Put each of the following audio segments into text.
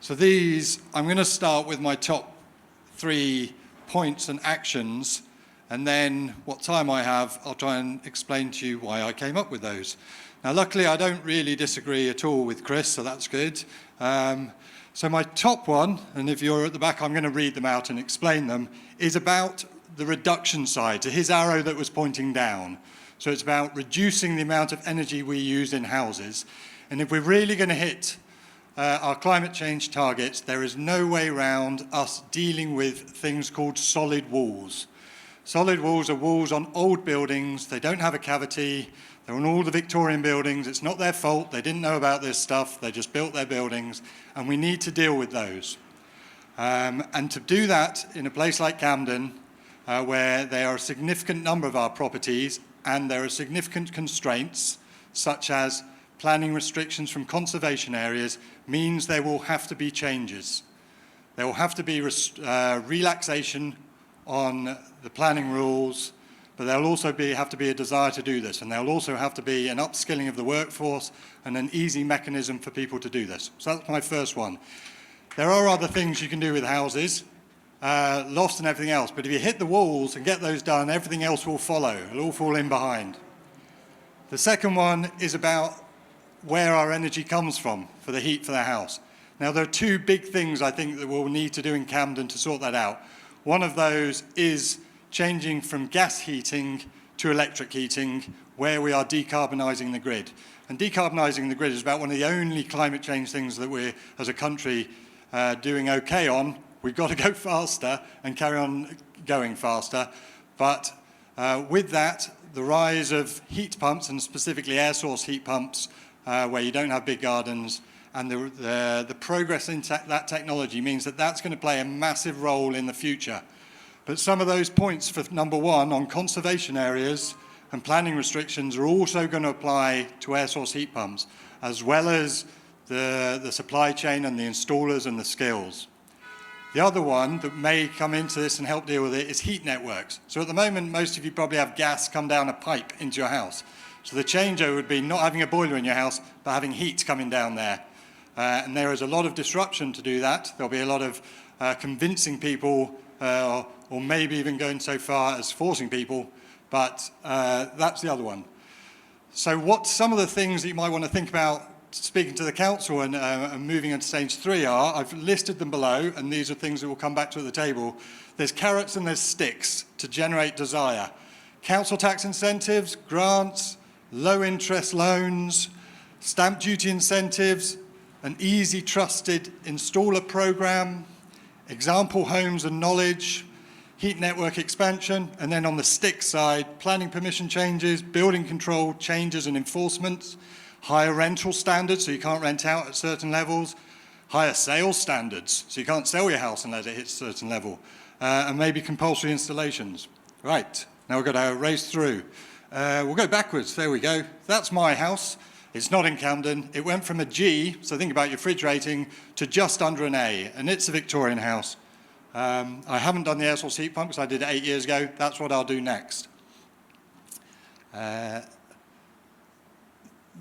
So these, I'm going to start with my top 3 points and actions, and then what time I have, I'll try and explain to you why I came up with those. Now, luckily, I don't really disagree at all with Chris, so that's good. So my top one, and if you're at the back, I'm going to read them out and explain them, is about the reduction side, to his arrow that was pointing down. So it's about reducing the amount of energy we use in houses. And if we're really going to hit our climate change targets, there is no way around us dealing with things called solid walls. Solid walls are walls on old buildings. They don't have a cavity. They're on all the Victorian buildings. It's not their fault. They didn't know about this stuff. They just built their buildings, and we need to deal with those. And to do that in a place like Camden, where there are a significant number of our properties and there are significant constraints, such as planning restrictions from conservation areas, means there will have to be changes. There will have to be relaxation on the planning rules, but there'll also have to be a desire to do this, and there'll also have to be an upskilling of the workforce and an easy mechanism for people to do this. So that's my first one. There are other things you can do with houses, lofts and everything else, but if you hit the walls and get those done, everything else will follow. It'll all fall in behind. The second one is about where our energy comes from for the heat for the house. Now, there are 2 big things I think that we'll need to do in Camden to sort that out. One of those is changing from gas heating to electric heating, where we are decarbonising the grid. And decarbonising the grid is about one of the only climate change things that we're, as a country, doing okay on. We've got to go faster and carry on going faster. But with that, the rise of heat pumps, and specifically air source heat pumps, where you don't have big gardens, and the progress in that technology means that that's going to play a massive role in the future. But some of those points for number 1 on conservation areas and planning restrictions are also going to apply to air source heat pumps, as well as the supply chain and the installers and the skills. The other one that may come into this and help deal with it is heat networks. So at the moment, most of you probably have gas come down a pipe into your house. So the changeover would be not having a boiler in your house, but having heat coming down there. And there is a lot of disruption to do that. There'll be a lot of convincing people, or maybe even going so far as forcing people, but that's the other one. So what some of the things that you might want to think about speaking to the council and moving into stage 3 are, I've listed them below, and these are things that we'll come back to at the table. There's carrots and there's sticks to generate desire. Council tax incentives, grants, low interest loans, stamp duty incentives, an easy trusted installer program, example homes and knowledge, heat network expansion, and then on the stick side, planning permission changes, building control changes and enforcement, higher rental standards, so you can't rent out at certain levels, higher sales standards, so you can't sell your house unless it hits a certain level, and maybe compulsory installations. Right, now we've got to race through. We'll go backwards, there we go. That's my house. It's not in Camden. It went from a G, so think about your fridge rating, to just under an A, and it's a Victorian house. I haven't done the air source heat pump because I did it 8 years ago. That's what I'll do next.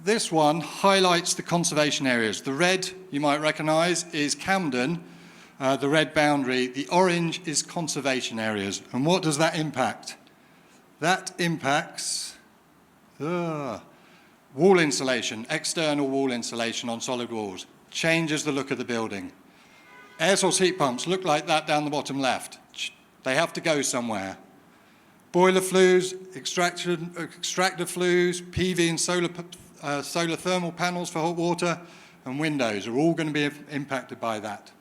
This one highlights the conservation areas. The red, you might recognise, is Camden, the red boundary. The orange is conservation areas. And what does that impact? That impacts wall insulation, external wall insulation on solid walls. Changes the look of the building. Air source heat pumps look like that down the bottom left. They have to go somewhere. Boiler flues, extractor flues, PV and solar thermal panels for hot water, and windows are all going to be impacted by that.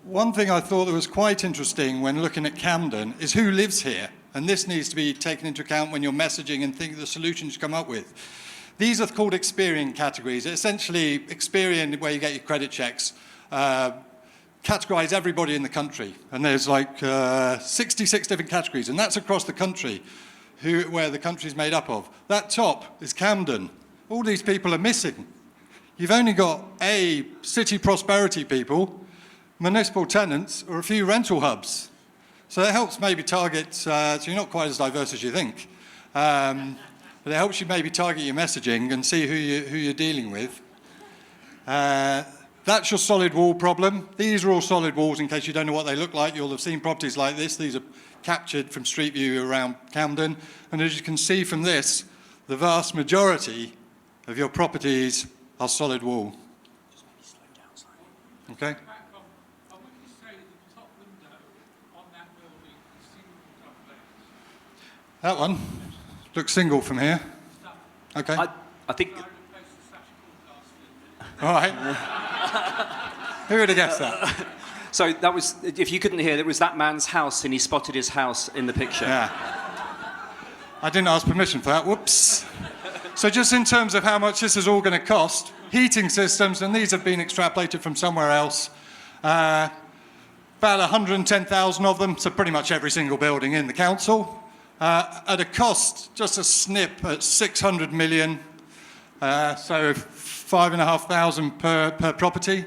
One thing I thought that was quite interesting when looking at Camden is who lives here, and this needs to be taken into account when you're messaging and think of the solutions you come up with. These are called Experian categories. Essentially, Experian, where you get your credit checks, categorise everybody in the country, and there's like 66 different categories, and that's across the country, where the country's made up of. That top is Camden. All these people are missing. You've only got A, city prosperity people, municipal tenants, or a few rental hubs. So it helps maybe target, so you're not quite as diverse as you think. But it helps you maybe target your messaging and see who you're dealing with. That's your solid wall problem. These are all solid walls in case you don't know what they look like. You'll have seen properties like this. These are captured from street view around Camden. And as you can see from this, the vast majority of your properties are solid wall. Just maybe slow down slightly. Okay? I wouldn't say the top window on that building is single double glazed. That one looks single from here. Okay. I think... All right. Who would have guessed that? So that was, if you couldn't hear, it was that man's house, and he spotted his house in the picture. Yeah. I didn't ask permission for that. Whoops. So just in terms of how much this is all going to cost, heating systems, and these have been extrapolated from somewhere else, about 110,000 of them, so pretty much every single building in the council, at a cost, just a snip, at 600 million, so 5,500 per property.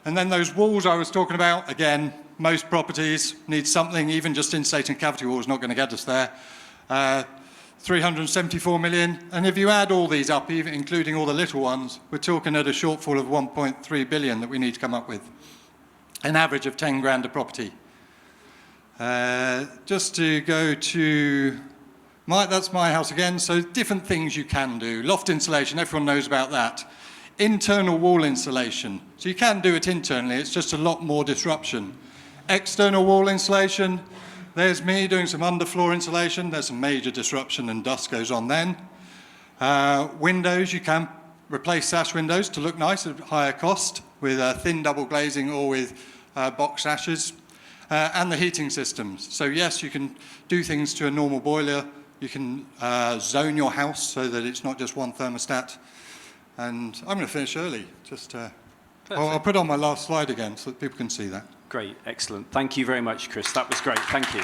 And then those walls I was talking about, again, most properties need something, even just insulating cavity wall is not going to get us there. 374 million. And if you add all these up, even including all the little ones, we're talking at a shortfall of 1.3 billion that we need to come up with. An average of 10 grand a property. Just to go to, that's my house again, so different things you can do. Loft insulation, everyone knows about that. Internal wall insulation, so you can do it internally, it's just a lot more disruption. External wall insulation, there's me doing some underfloor insulation, there's some major disruption and dust goes on then. Windows, you can replace sash windows to look nice at higher cost with thin double glazing or with box sashes. And the heating systems. So yes, you can do things to a normal boiler. You can zone your house so that it's not just one thermostat. And I'm going to finish early. I'll put on my last slide again so that people can see that. Great, excellent. Thank you very much, Chris. That was great. Thank you.